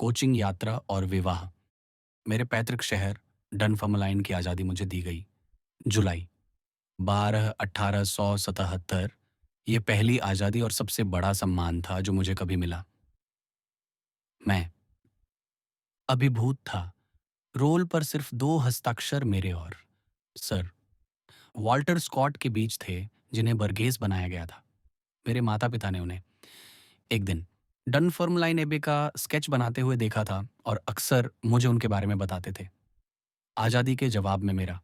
Coaching, यात्रा और विवाह। मेरे पैतृक शहर डनफर्मलाइन की आज़ादी मुझे दी गई। जुलाई 12 1877। ये पहली आज़ादी और सबसे बड़ा सम्मान था जो मुझे कभी मिला। मैं अभिभूत था। रोल पर सिर्फ 2 हस्ताक्षर मेरे और सर वॉल्टर स्कॉट के बीच थे, जिन्हें बर्गेस बनाया गया था। मेरे माता-पिता ने उन्हें एक दिन डनफर्मलाइन एबे का स्केच बनाते हुए देखा था और अक्सर मुझे उनके बारे में बताते थे। आज़ादी के जवाब में मेरा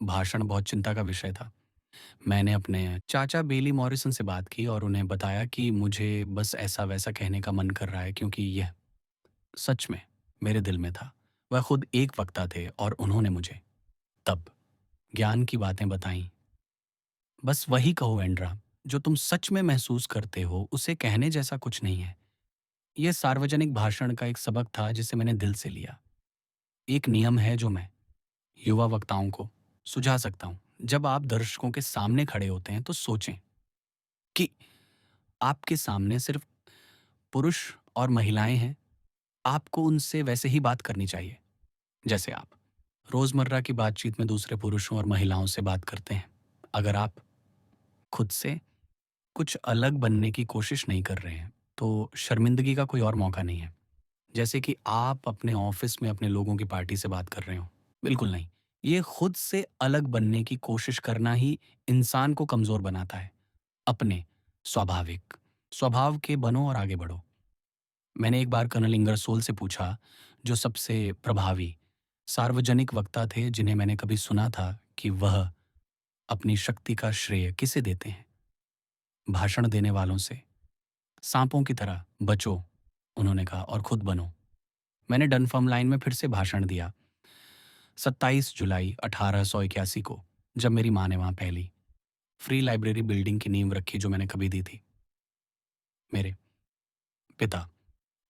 भाषण बहुत चिंता का विषय था। मैंने अपने चाचा बेली मॉरिसन से बात की और उन्हें बताया कि मुझे बस ऐसा-वैसा कहने का मन कर रहा है, क्योंकि यह सच में मेरे दिल में था। वह खुद एक वक्ता थे और उन्होंने मुझे तब ज्ञान की बातें बताईं। बस वही कहो एंड्रा, जो तुम सच में महसूस करते हो, उसे कहने जैसा कुछ नहीं है। यह सार्वजनिक भाषण का एक सबक था जिसे मैंने दिल से लिया। एक नियम है जो मैं युवा वक्ताओं को सुझा सकता हूँ। जब आप दर्शकों के सामने खड़े होते हैं तो सोचें कि आपके सामने सिर्फ पुरुष और महिलाएं हैं। आपको उनसे वैसे ही बात करनी चाहिए जैसे आप रोजमर्रा की बातचीत में दूसरे पुरुषों और महिलाओं से बात करते हैं। अगर आप खुद से कुछ अलग बनने की कोशिश नहीं कर रहे हैं, तो शर्मिंदगी का कोई और मौका नहीं है। जैसे कि आप अपने ऑफिस में अपने लोगों की पार्टी से बात कर रहे हो। बिल्कुल नहीं। ये खुद से अलग बनने की कोशिश करना ही इंसान को कमजोर बनाता है। अपने स्वाभाविक स्वभाव के बनो और आगे बढ़ो। मैंने एक बार कर्नल इंगरसोल से पूछा, जो सबसे प्रभावी सार्वजनिक वक्ता थे जिन्हें मैंने कभी सुना था, कि वह अपनी शक्ति का श्रेय किसे देते हैं। भाषण देने वालों से सांपों की तरह बचो, उन्होंने कहा, और खुद बनो। मैंने डनफर्मलाइन में फिर से भाषण दिया 27 जुलाई 1881 को, जब मेरी माँ ने वहां पहली फ्री लाइब्रेरी बिल्डिंग की नींव रखी जो मैंने कभी दी थी। मेरे पिता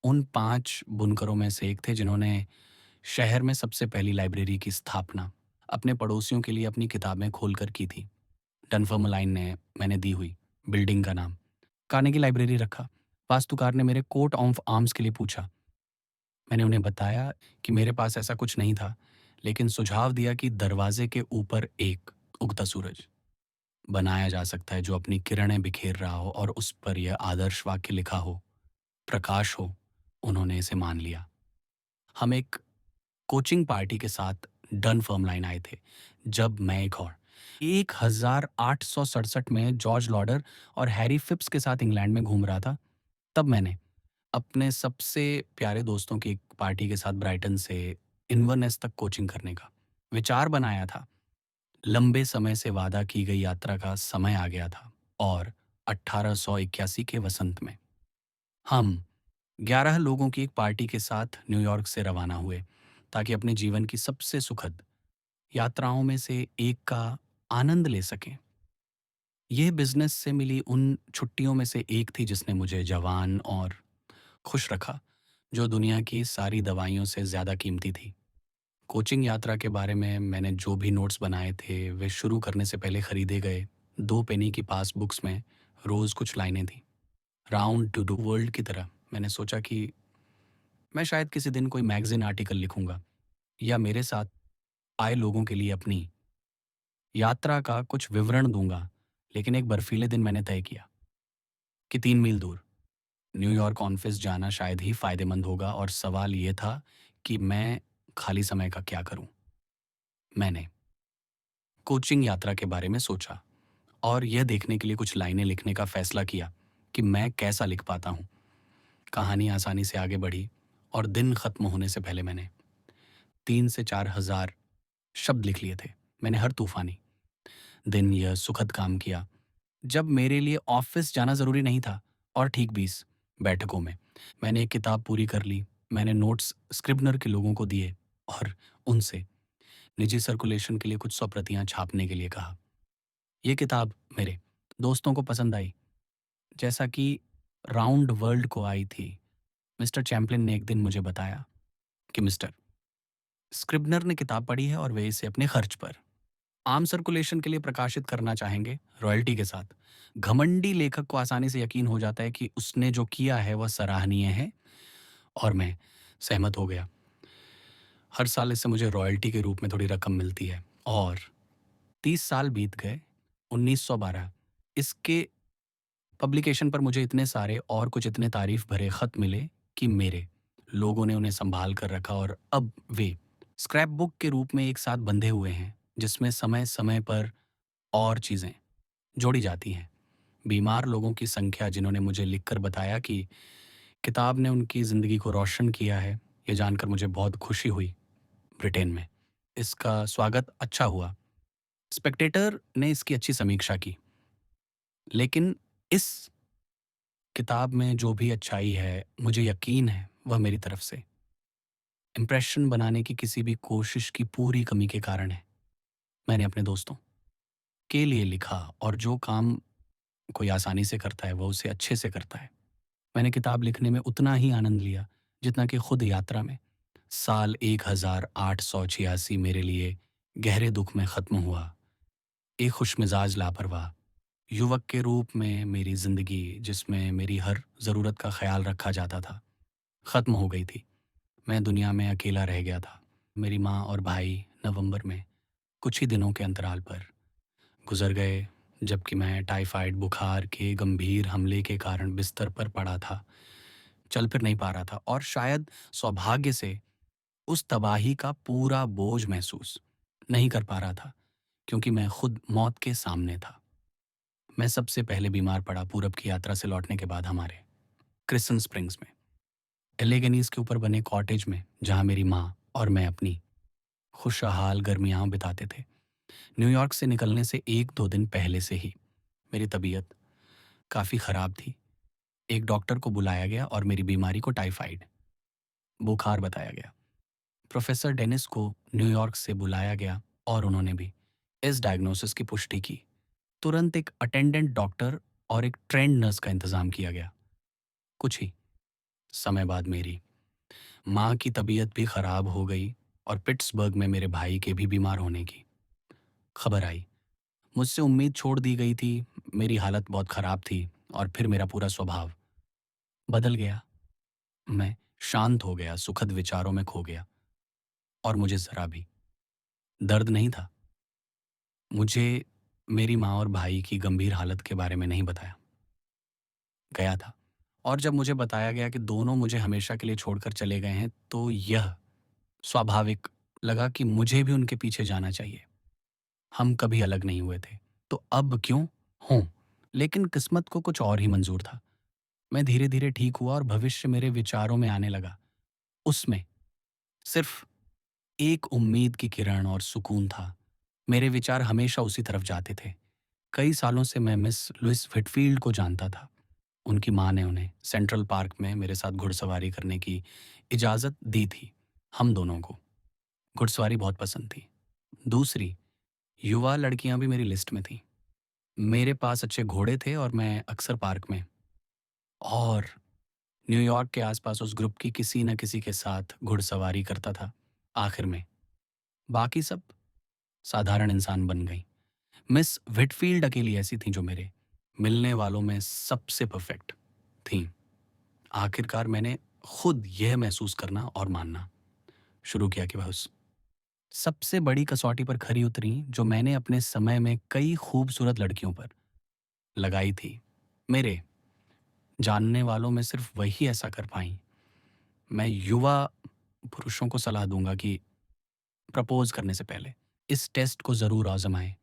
उन 5 बुनकरों में से एक थे जिन्होंने शहर में सबसे पहली लाइब्रेरी की स्थापना अपने पड़ोसियों के लिए अपनी किताबें खोलकर की थी। डनफर्मलाइन ने मैंने दी हुई बिल्डिंग का नाम कार्नेगी लाइब्रेरी रखा। वास्तुकार ने मेरे कोट ऑफ आर्म्स के लिए पूछा। मैंने उन्हें बताया कि मेरे पास ऐसा कुछ नहीं था, लेकिन सुझाव दिया कि दरवाजे के ऊपर एक उगता सूरज बनाया जा सकता है जो अपनी किरणें बिखेर रहा हो और उस पर यह आदर्श वाक्य लिखा हो, प्रकाश हो। उन्होंने इसे मान लिया। हम एक कोचिंग पार्टी के साथ डनफर्मलाइन आए थे, जब मैं एक और 1867 में जॉर्ज लॉडर और हैरी फिप्स के साथ इंग्लैंड में घूम रहा था। तब मैंने अपने सबसे प्यारे दोस्तों की एक पार्टी के साथ ब्राइटन से इन्वर्नेस तक कोचिंग करने का विचार बनाया था। लंबे समय से वादा की गई यात्रा का समय आ गया था और 1881 के वसंत में हम 11 लोगों की एक पार्टी के साथ न्यूयॉर्क से रवाना हुए, ताकि अपने जीवन की सबसे सुखद यात्राओं में से एक का आनंद ले सकें। यह बिजनेस से मिली उन छुट्टियों में से एक थी जिसने मुझे जवान और खुश रखा, जो दुनिया की सारी दवाइयों से ज़्यादा कीमती थी। कोचिंग यात्रा के बारे में मैंने जो भी नोट्स बनाए थे, वे शुरू करने से पहले खरीदे गए 2 पेनी की पासबुक्स में रोज़ कुछ लाइनें थीं। राउंड टू डू वर्ल्ड की तरह मैंने सोचा कि मैं शायद किसी दिन कोई मैगज़ीन आर्टिकल लिखूंगा या मेरे साथ आए लोगों के लिए अपनी यात्रा का कुछ विवरण दूंगा। लेकिन एक बर्फीले दिन मैंने तय किया कि 3 मील दूर न्यूयॉर्क ऑफिस जाना शायद ही फायदेमंद होगा, और सवाल ये था कि मैं खाली समय का क्या करूं। मैंने कोचिंग यात्रा के बारे में सोचा और यह देखने के लिए कुछ लाइनें लिखने का फैसला किया कि मैं कैसा लिख पाता हूं। कहानी आसानी से आगे बढ़ी और दिन खत्म होने से पहले मैंने 3 से 4 हजार शब्द लिख लिए थे। मैंने हर तूफानी दिन यह सुखद काम किया जब मेरे लिए ऑफिस जाना जरूरी नहीं था, और ठीक 20 बैठकों में मैंने एक किताब पूरी कर ली। मैंने नोट्स स्क्रिबनर के लोगों को दिए और उनसे निजी सर्कुलेशन के लिए कुछ 100 प्रतियां छापने के लिए कहा। ये किताब मेरे दोस्तों को पसंद आई, जैसा कि राउंड वर्ल्ड को आई थी। मिस्टर चैम्पलिन ने एक दिन मुझे बताया कि मिस्टर स्क्रिबनर ने किताब पढ़ी है और वे इसे अपने खर्च पर आम सर्कुलेशन के लिए प्रकाशित करना चाहेंगे, रॉयल्टी के साथ। घमंडी लेखक को आसानी से यकीन हो जाता है कि उसने जो किया है वह सराहनीय है। और मैं सहमत हो गया। हर साल इससे मुझे रॉयल्टी के रूप में थोड़ी रकम मिलती है और 30 साल बीत गए। 1912 इसके पब्लिकेशन पर मुझे इतने सारे और कुछ इतने तारीफ भरे खत मिले कि मेरे लोगों ने उन्हें संभाल कर रखा और अब वे स्क्रैप बुक के रूप में एक साथ बंधे हुए हैं, जिसमें समय समय पर और चीज़ें जोड़ी जाती हैं। बीमार लोगों की संख्या जिन्होंने मुझे लिखकर बताया कि किताब ने उनकी ज़िंदगी को रोशन किया है, ये जानकर मुझे बहुत खुशी हुई। ब्रिटेन में इसका स्वागत अच्छा हुआ। स्पेक्टेटर ने इसकी अच्छी समीक्षा की, लेकिन इस किताब में जो भी अच्छाई है, मुझे यकीन है वह मेरी तरफ से इम्प्रेशन बनाने की किसी भी कोशिश की पूरी कमी के कारण है। मैंने अपने दोस्तों के लिए लिखा और जो काम कोई आसानी से करता है, वह उसे अच्छे से करता है। मैंने किताब लिखने में उतना ही आनंद लिया जितना कि खुद यात्रा में। साल 1886 मेरे लिए गहरे दुख में ख़त्म हुआ। एक खुशमिजाज लापरवाह युवक के रूप में मेरी ज़िंदगी, जिसमें मेरी हर ज़रूरत का ख़्याल रखा जाता था, ख़त्म हो गई थी। मैं दुनिया में अकेला रह गया था। मेरी माँ और भाई नवंबर में कुछ ही दिनों के अंतराल पर गुजर गए, जबकि मैं टाइफाइड बुखार के गंभीर हमले के कारण बिस्तर पर पड़ा था, चल फिर नहीं पा रहा था और शायद सौभाग्य से उस तबाही का पूरा बोझ महसूस नहीं कर पा रहा था, क्योंकि मैं खुद मौत के सामने था। मैं सबसे पहले बीमार पड़ा पूरब की यात्रा से लौटने के बाद हमारे क्रिसन स्प्रिंग्स में, एलेगनीज के ऊपर बने कॉटेज में, जहाँ मेरी माँ और मैं अपनी खुशहाल गर्मियाँ बिताते थे। न्यूयॉर्क से निकलने से 1-2 दिन पहले से ही मेरी तबीयत काफ़ी ख़राब थी। एक डॉक्टर को बुलाया गया और मेरी बीमारी को टाइफाइड बुखार बताया गया। प्रोफेसर डेनिस को न्यूयॉर्क से बुलाया गया और उन्होंने भी इस डायग्नोसिस की पुष्टि की। तुरंत एक अटेंडेंट डॉक्टर और एक ट्रेंड नर्स का इंतज़ाम किया गया। कुछ ही समय बाद मेरी माँ की तबीयत भी ख़राब हो गई और पिट्सबर्ग में मेरे भाई के भी बीमार होने की खबर आई। मुझसे उम्मीद छोड़ दी गई थी। मेरी हालत बहुत ख़राब थी और फिर मेरा पूरा स्वभाव बदल गया। मैं शांत हो गया, सुखद विचारों में खो गया और मुझे ज़रा भी दर्द नहीं था। मुझे मेरी माँ और भाई की गंभीर हालत के बारे में नहीं बताया गया था और जब मुझे बताया गया कि दोनों मुझे हमेशा के लिए छोड़कर चले गए हैं, तो यह स्वाभाविक लगा कि मुझे भी उनके पीछे जाना चाहिए। हम कभी अलग नहीं हुए थे, तो अब क्यों हों? लेकिन किस्मत को कुछ और ही मंज़ूर था। मैं धीरे-धीरे ठीक हुआ और भविष्य मेरे विचारों में आने लगा। उसमें सिर्फ़ एक उम्मीद की किरण और सुकून था। मेरे विचार हमेशा उसी तरफ जाते थे। कई सालों से मैं मिस लुइस व्हिटफ़ील्ड को जानता था। उनकी माँ ने उन्हें सेंट्रल पार्क में मेरे साथ घुड़सवारी करने की इजाज़त दी थी। हम दोनों को घुड़सवारी बहुत पसंद थी। दूसरी युवा लड़कियाँ भी मेरी लिस्ट में थीं। मेरे पास अच्छे घोड़े थे और मैं अक्सर पार्क में और न्यूयॉर्क के आसपास उस ग्रुप की किसी न किसी के साथ घुड़सवारी करता था। आखिर में बाकी सब साधारण इंसान बन गईं। मिस व्हिटफ़ील्ड अकेली ऐसी थीं जो मेरे मिलने वालों में सबसे परफ़ेक्ट थीं। आखिरकार मैंने खुद यह महसूस करना और मानना शुरू किया कि वह उस सबसे बड़ी कसौटी पर खरी उतरीं जो मैंने अपने समय में कई खूबसूरत लड़कियों पर लगाई थी। मेरे जानने वालों में सिर्फ़ वही ऐसा कर पाईं। मैं युवा पुरुषों को सलाह दूँगा कि प्रपोज़ करने से पहले इस टेस्ट को ज़रूर आज़माएँ।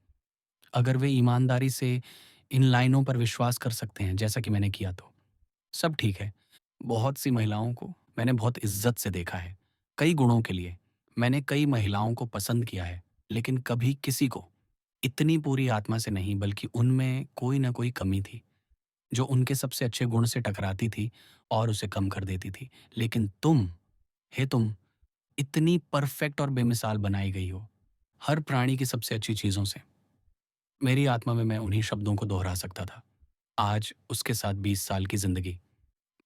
अगर वे ईमानदारी से इन लाइनों पर विश्वास कर सकते हैं, जैसा कि मैंने किया, तो सब ठीक है। बहुत सी महिलाओं को मैंने बहुत इज़्ज़त से देखा है। कई गुणों के लिए मैंने कई महिलाओं को पसंद किया है, लेकिन कभी किसी को इतनी पूरी आत्मा से नहीं, बल्कि उनमें कोई न कोई कमी थी, जो उनके सबसे अच्छे गुण से टकराती थी और उसे कम कर देती थी। लेकिन तुम इतनी परफ़ेक्ट और बेमिसाल बनाई गई हो, हर प्राणी की सबसे अच्छी चीज़ों से। मेरी आत्मा में मैं उन्हीं शब्दों को दोहरा सकता था। आज उसके साथ 20 साल की ज़िंदगी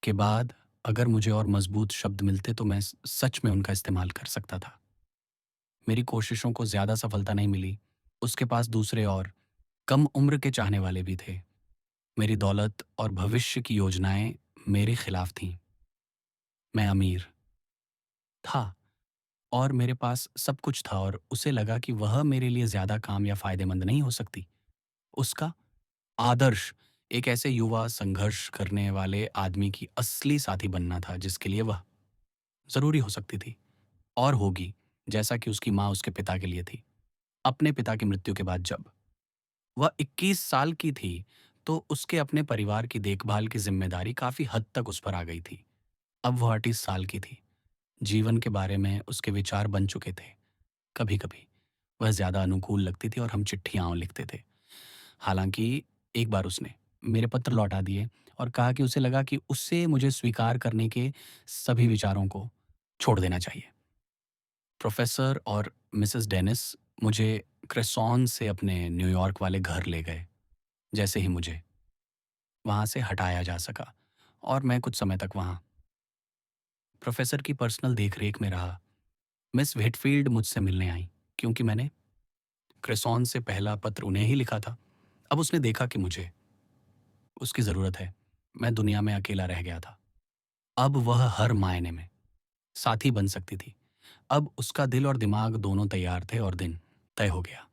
के बाद अगर मुझे और मज़बूत शब्द मिलते तो मैं सच में उनका इस्तेमाल कर सकता था। मेरी कोशिशों को ज़्यादा सफलता नहीं मिली। उसके पास दूसरे और कम उम्र के चाहने वाले भी थे। मेरी दौलत और भविष्य की योजनाएँ मेरे खिलाफ थीं। मैं अमीर था और मेरे पास सब कुछ था और उसे लगा कि वह मेरे लिए ज़्यादा काम या फ़ायदेमंद नहीं हो सकती। उसका आदर्श एक ऐसे युवा संघर्ष करने वाले आदमी की असली साथी बनना था जिसके लिए वह ज़रूरी हो सकती थी और होगी, जैसा कि उसकी माँ उसके पिता के लिए थी। अपने पिता की मृत्यु के बाद जब वह 21 साल की थी, तो उसके अपने परिवार की देखभाल की ज़िम्मेदारी काफ़ी हद तक उस पर आ गई थी। अब वह 38 साल की थी। जीवन के बारे में उसके विचार बन चुके थे। कभी-कभी वह ज़्यादा अनुकूल लगती थी और हम चिट्ठियाँ लिखते थे। हालाँकि एक बार उसने मेरे पत्र लौटा दिए और कहा कि उसे लगा कि उसे मुझे स्वीकार करने के सभी विचारों को छोड़ देना चाहिए। प्रोफ़ेसर और मिसेस डेनिस मुझे क्रेसॉन से अपने न्यूयॉर्क वाले घर ले गए। जैसे ही मुझे वहाँ से हटाया जा सका और मैं कुछ समय तक वहाँ प्रोफ़ेसर की पर्सनल देख-रेख में रहा। मिस व्हिटफ़ील्ड मुझसे मिलने आईं, क्योंकि मैंने क्रेसॉन से पहला पत्र उन्हें ही लिखा था। अब उसने देखा कि मुझे उसकी ज़रूरत है। मैं दुनिया में अकेला रह गया था। अब वह हर मायने में साथी बन सकती थी। अब उसका दिल और दिमाग दोनों तैयार थे और दिन तय हो गया।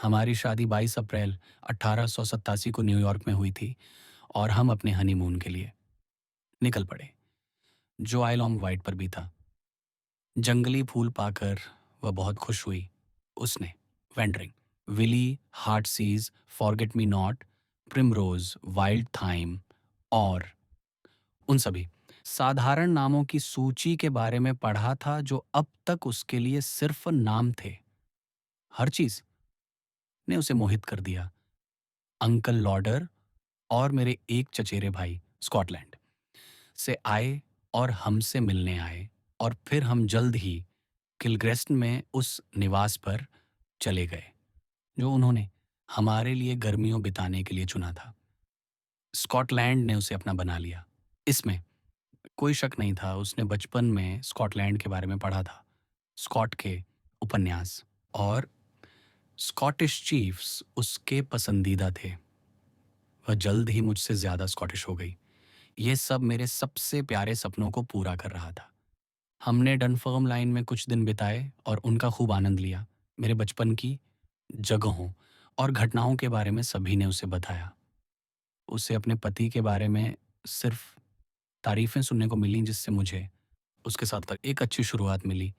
हमारी शादी 22 अप्रैल 1887 को न्यूयॉर्क में हुई थी और हम अपने हनीमून के लिए निकल पड़े, जो आइल ऑन वाइट पर भी था। जंगली फूल पाकर वह बहुत खुश हुई। उसने wandering, willie, heartsease, forget me not, primrose, wild thyme और उन सभी साधारण नामों की सूची के बारे में पढ़ा था जो अब तक उसके लिए सिर्फ नाम थे। हर चीज ने उसे मोहित कर दिया। अंकल लॉडर और मेरे एक चचेरे भाई स्कॉटलैंड से आए और हमसे मिलने आए और फिर हम जल्द ही किलग्रेस्ट में उस निवास पर चले गए जो उन्होंने हमारे लिए गर्मियों बिताने के लिए चुना था। स्कॉटलैंड ने उसे अपना बना लिया। इसमें कोई शक नहीं था, उसने बचपन में स्कॉटलैंड के बारे में पढ़ा था, स्कॉट के उपन्यास, और स्कॉटिश चीफ्स उसके पसंदीदा थे। वह जल्द ही मुझसे ज़्यादा स्कॉटिश हो गई। ये सब मेरे सबसे प्यारे सपनों को पूरा कर रहा था। हमने डनफर्म लाइन में कुछ दिन बिताए और उनका खूब आनंद लिया। मेरे बचपन की जगहों और घटनाओं के बारे में सभी ने उसे बताया। उसे अपने पति के बारे में सिर्फ तारीफ़ें सुनने को मिलीं, जिससे मुझे उसके साथ एक अच्छी शुरुआत मिली।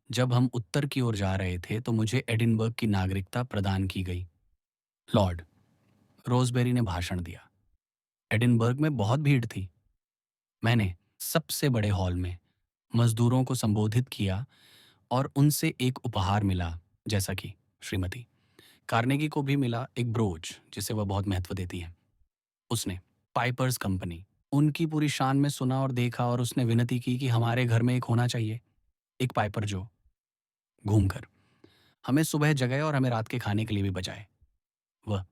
जब हम उत्तर की ओर जा रहे थे तो मुझे एडिनबर्ग की नागरिकता प्रदान की गई। लॉर्ड रोज़बेरी ने भाषण दिया। एडिनबर्ग में बहुत भीड़ थी। मैंने सबसे बड़े हॉल में मज़दूरों को संबोधित किया और उनसे एक उपहार मिला, जैसा कि श्रीमती कार्नेगी को भी मिला, एक ब्रोच जिसे वह बहुत महत्व देती है। उसने पाइपर्स कंपनी, उनकी पूरी शान में सुना और देखा और उसने विनती की कि हमारे घर में एक होना चाहिए, एक पाइपर जो घूमकर हमें सुबह जगाए और हमें रात के खाने के लिए भी बचाए। वह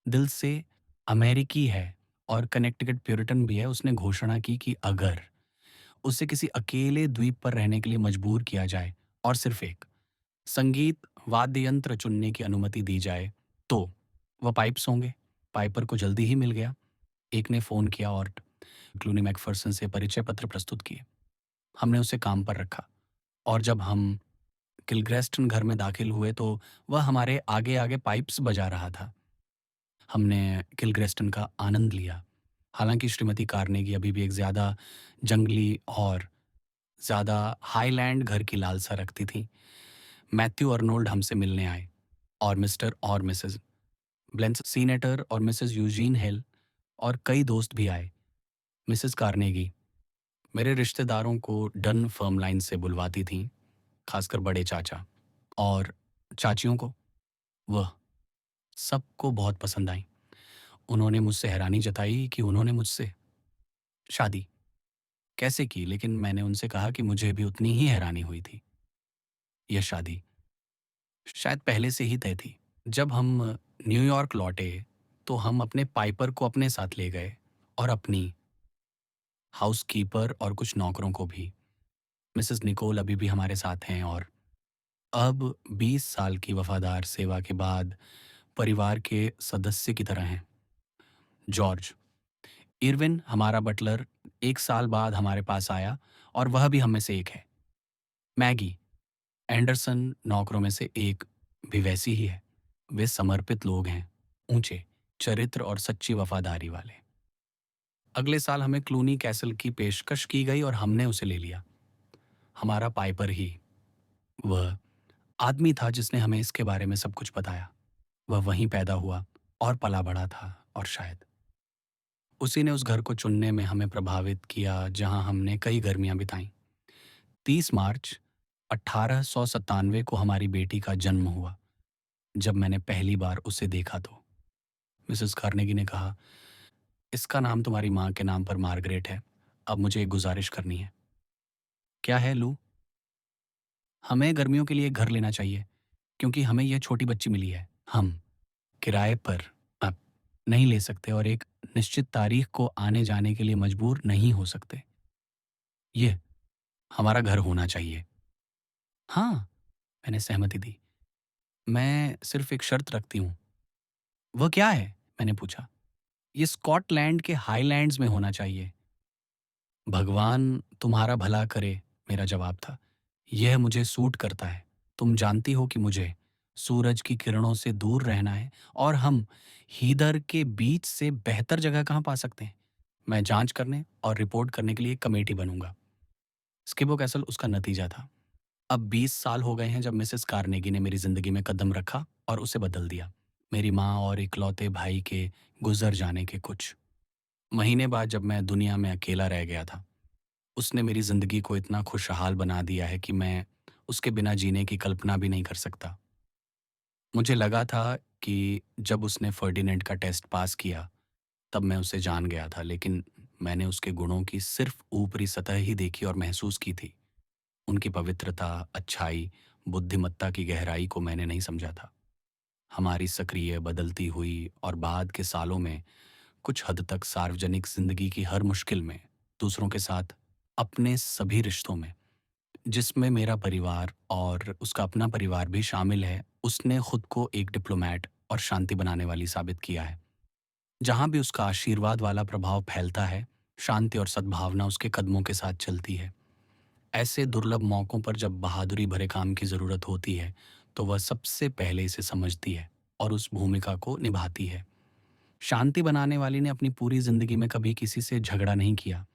दिल से अमेरिकी है और कनेक्टिकट प्यूरिटन भी है। उसने घोषणा की कि अगर उसे किसी अकेले द्वीप पर रहने के लिए मजबूर किया जाए और सिर्फ एक संगीत वाद्य यंत्र चुनने की अनुमति दी जाए, तो वह पाइप्स होंगे। पाइपर को जल्दी ही मिल गया। एक ने फ़ोन किया और क्लूनी मैकफर्सन से परिचय पत्र प्रस्तुत किए। हमने उसे काम पर रखा और जब हम किलग्रेस्टन घर में दाखिल हुए तो वह हमारे आगे आगे पाइप्स बजा रहा था। हमने किलग्रेस्टन का आनंद लिया। हालांकि श्रीमती कार्नेगी अभी भी एक ज़्यादा जंगली और ज़्यादा हाईलैंड घर की लालसा रखती थी। मैथ्यू अर्नोल्ड हमसे मिलने आए और मिस्टर और मिसेस ब्लेंस सीनेटर और मिसेस यूजीन हिल और कई दोस्त भी आए। मिसेस कार्नेगी मेरे रिश्तेदारों को डन फर्म लाइन से बुलवाती थीं, खासकर बड़े चाचा और चाचियों को। वह सबको बहुत पसंद आई। उन्होंने मुझसे हैरानी जताई कि उन्होंने मुझसे शादी कैसे की, लेकिन मैंने उनसे कहा कि मुझे भी उतनी ही हैरानी हुई थी। यह शादी शायद पहले से ही तय थी। जब हम न्यूयॉर्क लौटे तो हम अपने पाइपर को अपने साथ ले गए और अपनी हाउसकीपर और कुछ नौकरों को भी। मिसेस निकोल अभी भी हमारे साथ हैं और अब 20 साल की वफादार सेवा के बाद परिवार के सदस्य की तरह हैं। जॉर्ज इरविन हमारा बटलर 1 साल बाद हमारे पास आया और वह भी हम में से एक है। मैगी, एंडरसन नौकरों में से एक भी वैसी ही है। वे समर्पित लोग हैं, ऊंचे चरित्र और सच्ची वफादारी वाले। अगले साल हमें क्लूनी कैसल की पेशकश की गई और हमने उसे ले लिया। हमारा पाइपर ही वह आदमी था जिसने हमें इसके बारे में सब कुछ बताया। वह वहीं पैदा हुआ और पला बड़ा था और शायद उसी ने उस घर को चुनने में हमें प्रभावित किया जहां हमने कई गर्मियां बिताईं। 30 मार्च 1897 को हमारी बेटी का जन्म हुआ। जब मैंने पहली बार उसे देखा तो मिसेस कार्नेगी ने कहा, इसका नाम तुम्हारी माँ के नाम पर मार्गरेट है। अब मुझे एक गुजारिश करनी है। क्या है लू? हमें गर्मियों के लिए एक घर लेना चाहिए क्योंकि हमें यह छोटी बच्ची मिली है। हम किराए पर अब नहीं ले सकते और एक निश्चित तारीख को आने जाने के लिए मजबूर नहीं हो सकते। ये हमारा घर होना चाहिए। हाँ, मैंने सहमति दी। मैं सिर्फ एक शर्त रखती हूँ। वह क्या है? मैंने पूछा। ये स्कॉटलैंड के हाईलैंड्स में होना चाहिए। भगवान तुम्हारा भला करे, मेरा जवाब था। यह मुझे सूट करता है। तुम जानती हो कि मुझे सूरज की किरणों से दूर रहना है और हम हीदर के बीच से बेहतर जगह कहाँ पा सकते हैं। मैं जांच करने और रिपोर्ट करने के लिए एक कमेटी बनूंगा। स्किबो कैसल उसका नतीजा था। अब 20 साल हो गए हैं जब मिसेस कार्नेगी ने मेरी जिंदगी में कदम रखा और उसे बदल दिया। मेरी माँ और इकलौते भाई के गुजर जाने के कुछ महीने बाद जब मैं दुनिया में अकेला रह गया था, उसने मेरी जिंदगी को इतना खुशहाल बना दिया है कि मैं उसके बिना जीने की कल्पना भी नहीं कर सकता। मुझे लगा था कि जब उसने फर्डिनेंड का टेस्ट पास किया तब मैं उसे जान गया था, लेकिन मैंने उसके गुणों की सिर्फ ऊपरी सतह ही देखी और महसूस की थी। उनकी पवित्रता, अच्छाई, बुद्धिमत्ता की गहराई को मैंने नहीं समझा था। हमारी सक्रिय, बदलती हुई और बाद के सालों में कुछ हद तक सार्वजनिक जिंदगी की हर मुश्किल में, दूसरों के साथ अपने सभी रिश्तों में, जिसमें मेरा परिवार और उसका अपना परिवार भी शामिल है, उसने खुद को एक डिप्लोमैट और शांति बनाने वाली साबित किया है। जहां भी उसका आशीर्वाद वाला प्रभाव फैलता है, शांति और सद्भावना उसके कदमों के साथ चलती है। ऐसे दुर्लभ मौकों पर जब बहादुरी भरे काम की ज़रूरत होती है, तो वह सबसे पहले इसे समझती है और उस भूमिका को निभाती है। शांति बनाने वाली ने अपनी पूरी ज़िंदगी में कभी किसी से झगड़ा नहीं किया,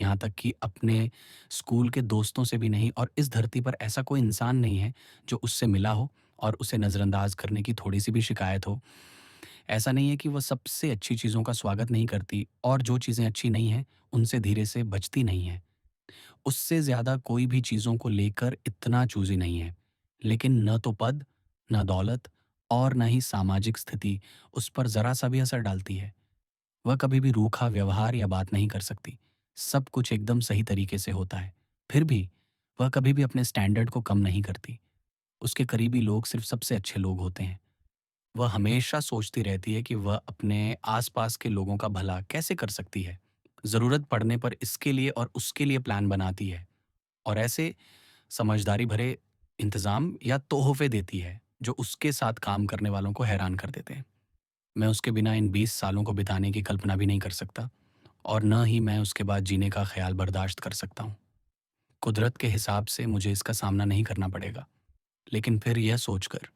यहाँ तक कि अपने स्कूल के दोस्तों से भी नहीं, और इस धरती पर ऐसा कोई इंसान नहीं है जो उससे मिला हो और उसे नज़रअंदाज करने की थोड़ी-सी भी शिकायत हो। ऐसा नहीं है कि वह सबसे अच्छी चीज़ों का स्वागत नहीं करती और जो चीज़ें अच्छी नहीं हैं, उनसे धीरे से बचती नहीं है। उससे ज़्यादा कोई भी चीज़ों को लेकर इतना चूज़ी नहीं है। लेकिन न तो पद, न दौलत और न ही सामाजिक स्थिति उस पर ज़रा-सा भी असर डालती है। वह कभी भी रूखा व्यवहार या बात नहीं कर सकती। सब कुछ एकदम सही तरीके से होता है। फिर भी वह कभी भी अपने स्टैंडर्ड को कम नहीं करती। उसके करीबी लोग सिर्फ़ सबसे अच्छे लोग होते हैं। वह हमेशा सोचती रहती है कि वह अपने आस-पास के लोगों का भला कैसे कर सकती है। ज़रूरत पड़ने पर इसके लिए और उसके लिए प्लान बनाती है और ऐसे समझदारी भरे इंतज़ाम या तोहफ़े देती है, जो उसके साथ काम करने वालों को हैरान कर देते हैं। मैं उसके बिना इन 20 सालों को बिताने की कल्पना भी नहीं कर सकता और न ही मैं उसके बाद जीने का ख़्याल बर्दाश्त कर सकता हूँ। कुदरत के हिसाब से मुझे इसका सामना नहीं करना पड़ेगा, लेकिन फिर यह सोचकर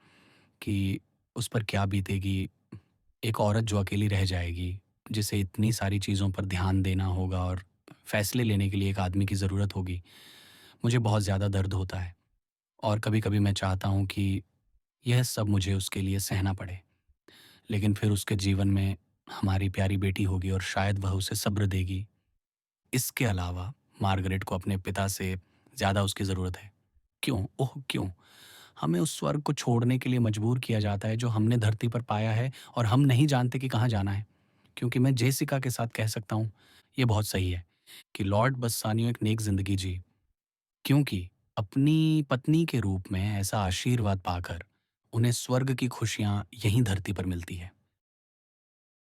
कि उस पर क्या बीतेगी, एक औरत जो अकेली रह जाएगी, जिसे इतनी सारी चीज़ों पर ध्यान देना होगा और फ़ैसले लेने के लिए एक आदमी की ज़रूरत होगी, मुझे बहुत ज़्यादा दर्द होता है। और कभी-कभी मैं चाहता हूँ कि यह सब मुझे उसके लिए सहना पड़े। लेकिन फिर उसके जीवन में हमारी प्यारी बेटी होगी और शायद वह उसे सब्र देगी। इसके अलावा मार्गरेट को अपने पिता से ज़्यादा उसकी ज़रूरत है। क्यों? ओह! क्यों? हमें उस स्वर्ग को छोड़ने के लिए मजबूर किया जाता है जो हमने धरती पर पाया है और हम नहीं जानते कि कहाँ जाना है। क्योंकि मैं जेसिका के साथ कह सकता हूँ, ये बहुत सही है कि लॉर्ड बस्सानियो एक नेक ज़िंदगी जी, क्योंकि अपनी पत्नी के रूप में ऐसा आशीर्वाद पाकर उन्हें स्वर्ग की खुशियाँ यहीं धरती पर मिलती है।